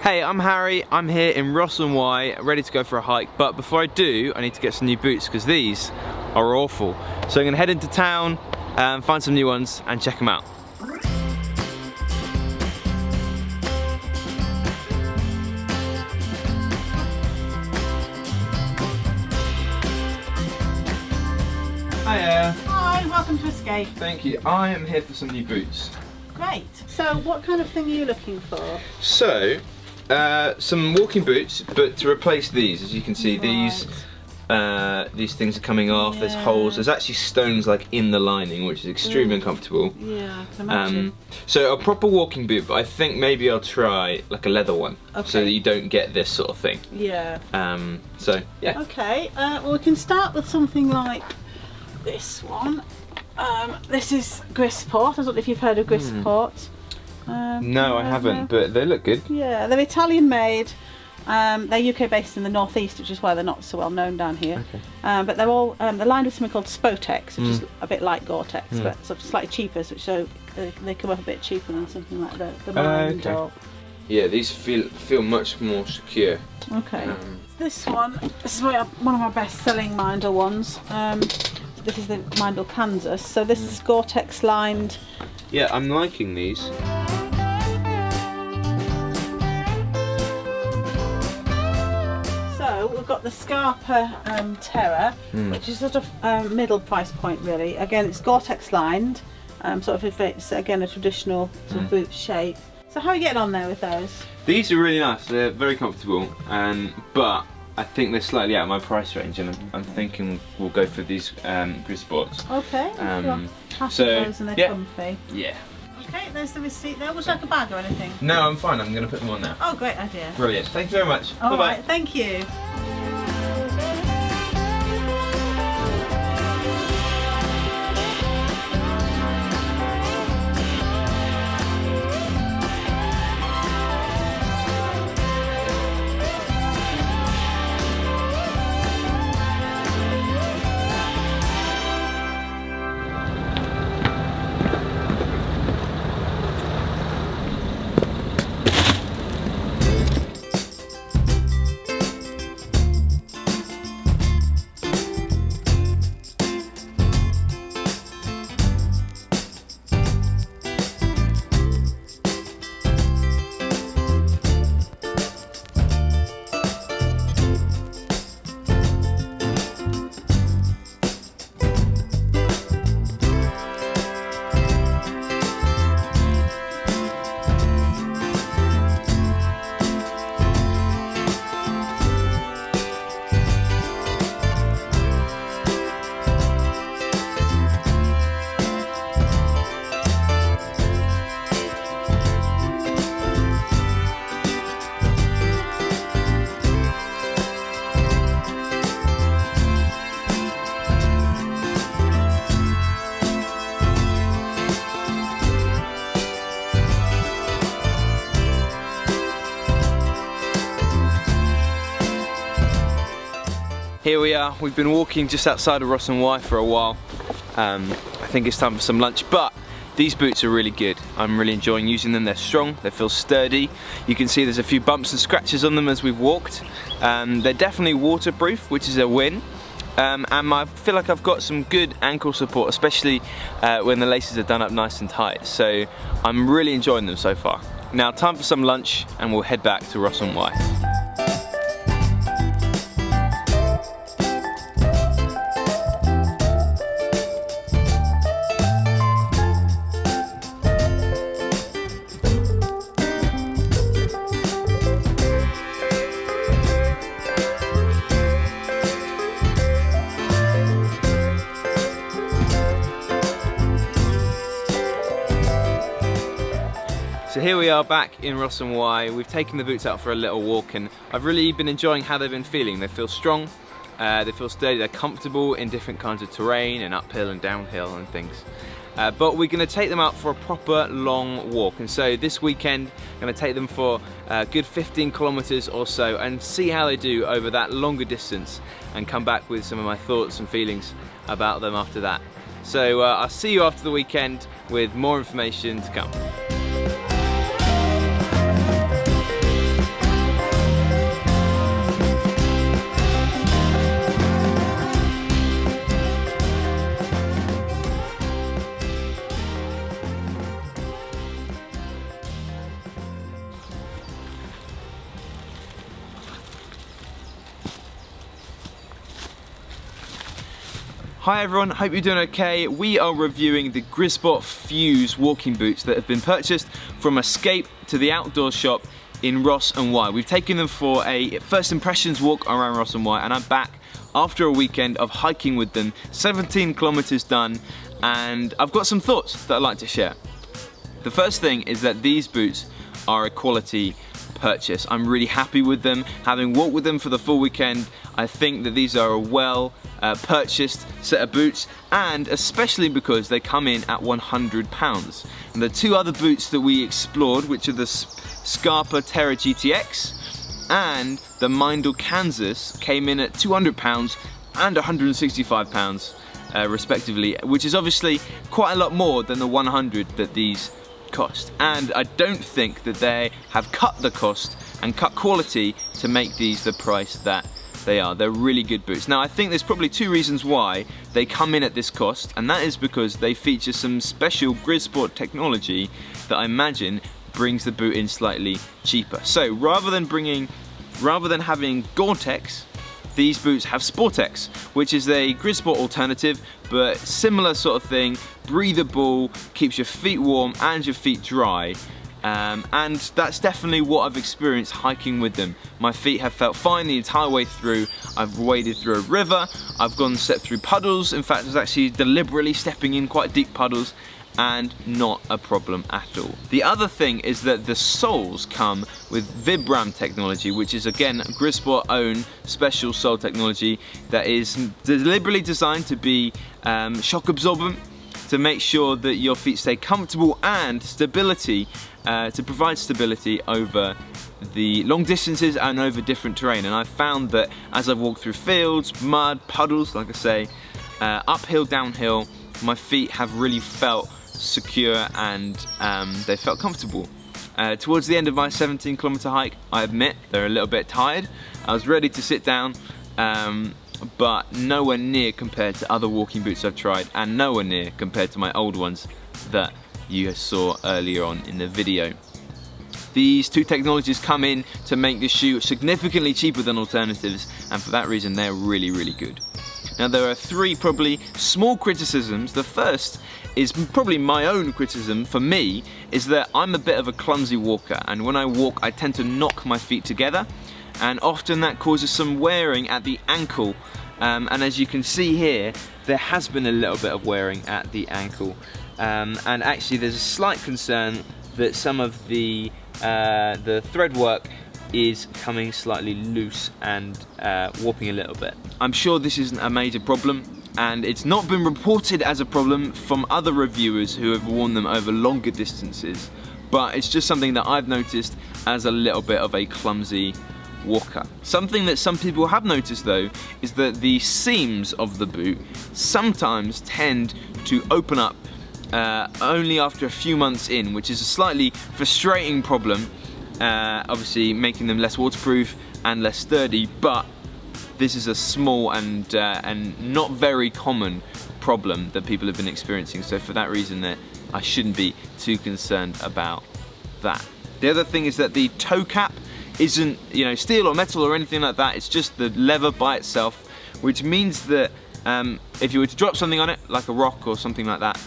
Hey, I'm Harry. I'm here in Ross and Y, ready to go for a hike. But before I do, I need to get some new boots because these are awful. So I'm gonna head into town, find some new ones and check them out. Hiya. Hi, welcome to Escape. Thank you. I am here for some new boots. Great. So what kind of thing are you looking for? So, some walking boots, but to replace these, as you can see, these things are coming off. There's holes. There's actually stones like in the lining, which is extremely uncomfortable. Yeah, I can imagine. So a proper walking boot, but I think maybe I'll try like a leather one, so that you don't get this sort of thing. Yeah. So yeah. Okay. Well, we can start with something like this one. This is Grisport. I don't know if you've heard of Grisport. No, I haven't, but they look good. Yeah, they're Italian made. They're UK based in the northeast, which is why they're not so well known down here. Okay. But they're all they're lined with something called Spotex, which is a bit like Gore-Tex, but sort of slightly cheaper. So they come up a bit cheaper than something like the Mind. Okay. Yeah, these feel much more secure. Okay. This one, this is one of my best-selling Mindel ones. This is the Mindel Kansas. So this is Gore-Tex lined. Yeah, I'm liking these. So we've got the Scarpa Terra, which is sort of middle price point really. Again, it's Gore-Tex lined, sort of if it's again a traditional sort of boot shape. So how are you getting on there with those? These are really nice. They're very comfortable, but I think they're slightly out of my price range, and I'm thinking we'll go for these Grisports. Okay. So those and they're comfy. Yeah. Okay, there's the receipt there. Would you like a bag or anything? No, I'm fine. I'm going to put them on now. Oh, great idea. Brilliant. Thank you very much. All Bye-bye. right, thank you. Here we are. We've been walking just outside of Ross and Y for a while. I think it's time for some lunch, but these boots are really good. I'm really enjoying using them. They're strong, they feel sturdy. You can see there's a few bumps and scratches on them as we've walked. They're definitely waterproof, which is a win. And I feel like I've got some good ankle support, especially when the laces are done up nice and tight. So I'm really enjoying them so far. Now time for some lunch and we'll head back to Ross and Y. So here we are back in Ross and Y. We've taken the boots out for a little walk and I've really been enjoying how they've been feeling. They feel strong, they feel sturdy, they're comfortable in different kinds of terrain and uphill and downhill and things. But we're going to take them out for a proper long walk, and so this weekend I'm going to take them for a good 15 kilometers or so and see how they do over that longer distance and come back with some of my thoughts and feelings about them after that. So I'll see you after the weekend with more information to come. Hi everyone, hope you're doing okay. We are reviewing the Grisport Fuse walking boots that have been purchased from Escape to the outdoor shop in Ross and Wye. We've taken them for a first impressions walk around Ross and Wye, and I'm back after a weekend of hiking with them, 17 kilometers done, and I've got some thoughts that I'd like to share. The first thing is that these boots are a quality purchase. I'm really happy with them. Having walked with them for the full weekend, I think that these are a well purchased set of boots, and especially because they come in at £100. And the two other boots that we explored, which are the Scarpa Terra GTX and the Meindl Kansas, came in at £200 and £165 respectively, which is obviously quite a lot more than the 100 that these cost. And I don't think that they have cut the cost and cut quality to make these the price that they are. They're really good boots. Now I think there's probably two reasons why they come in at this cost, and that is because they feature some special Grisport technology that I imagine brings the boot in slightly cheaper. So rather than having Gore-Tex, these boots have Sportex, which is a Grisport alternative, but similar sort of thing, breathable, keeps your feet warm and your feet dry. And that's definitely what I've experienced hiking with them. My feet have felt fine the entire way through. I've waded through a river, I've gone and stepped through puddles. In fact, I was actually deliberately stepping in quite deep puddles, and not a problem at all. The other thing is that the soles come with Vibram technology, which is again Grisport own special sole technology that is deliberately designed to be shock absorbent, to make sure that your feet stay comfortable and stability, to provide stability over the long distances and over different terrain. And I've found that as I've walked through fields, mud, puddles, like I say, uphill, downhill, my feet have really felt secure and they felt comfortable. Towards the end of my 17-kilometer hike, I admit they're a little bit tired. I was ready to sit down, but nowhere near compared to other walking boots I've tried, and nowhere near compared to my old ones that you saw earlier on in the video. These two technologies come in to make the shoe significantly cheaper than alternatives, and for that reason they're really, really good. Now there are three probably small criticisms. The first is probably my own criticism for me, is that I'm a bit of a clumsy walker, and when I walk I tend to knock my feet together, and often that causes some wearing at the ankle, and as you can see here, there has been a little bit of wearing at the ankle, and actually there's a slight concern that some of the thread work is coming slightly loose and warping a little bit. I'm sure this isn't a major problem, and it's not been reported as a problem from other reviewers who have worn them over longer distances, but it's just something that I've noticed as a little bit of a clumsy walker. Something that some people have noticed though is that the seams of the boot sometimes tend to open up only after a few months in, which is a slightly frustrating problem, obviously making them less waterproof and less sturdy, but this is a small and not very common problem that people have been experiencing, so for that reason I shouldn't be too concerned about that. The other thing is that the toe cap isn't, you know, steel or metal or anything like that, it's just the leather by itself, which means that if you were to drop something on it, like a rock or something like that,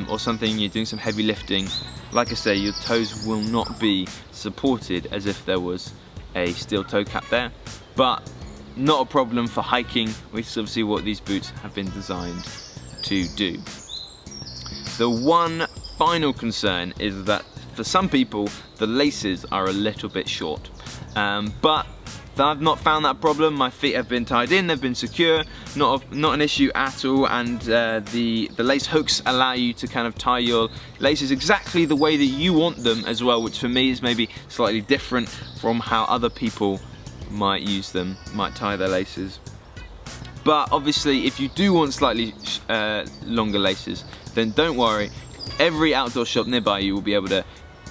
or something, you're doing some heavy lifting, like I say, your toes will not be supported as if there was a steel toe cap there, but not a problem for hiking, which is obviously what these boots have been designed to do. The one final concern is that for some people the laces are a little bit short, but I've not found that problem. My feet have been tied in, they've been secure, not an issue at all, and the lace hooks allow you to kind of tie your laces exactly the way that you want them as well, which for me is maybe slightly different from how other people might use them, might tie their laces. But obviously if you do want slightly longer laces, then don't worry, every outdoor shop nearby you will be able to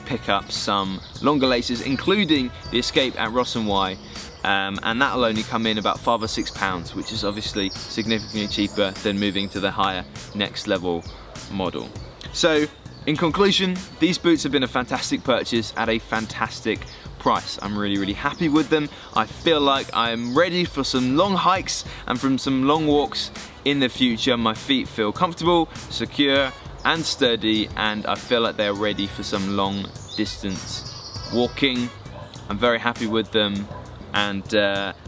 pick up some longer laces, including the Escape at Ross and Wye, and that'll only come in about £5 or £6, which is obviously significantly cheaper than moving to the higher next level model. So In conclusion, these boots have been a fantastic purchase at a fantastic price. I'm really happy with them. I feel like I'm ready for some long hikes and from some long walks in the future. My feet feel comfortable, secure and sturdy, and I feel like they're ready for some long distance walking. I'm very happy with them, and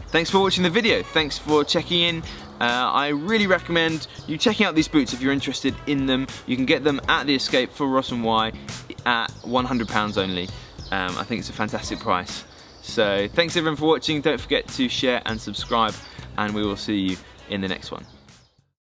thanks for watching the video. Thanks for checking in. I really recommend you checking out these boots if you're interested in them. You can get them at the Escape for Ross and Y at £100 only. I think it's a fantastic price. So thanks everyone for watching. Don't forget to share and subscribe, and we will see you in the next one.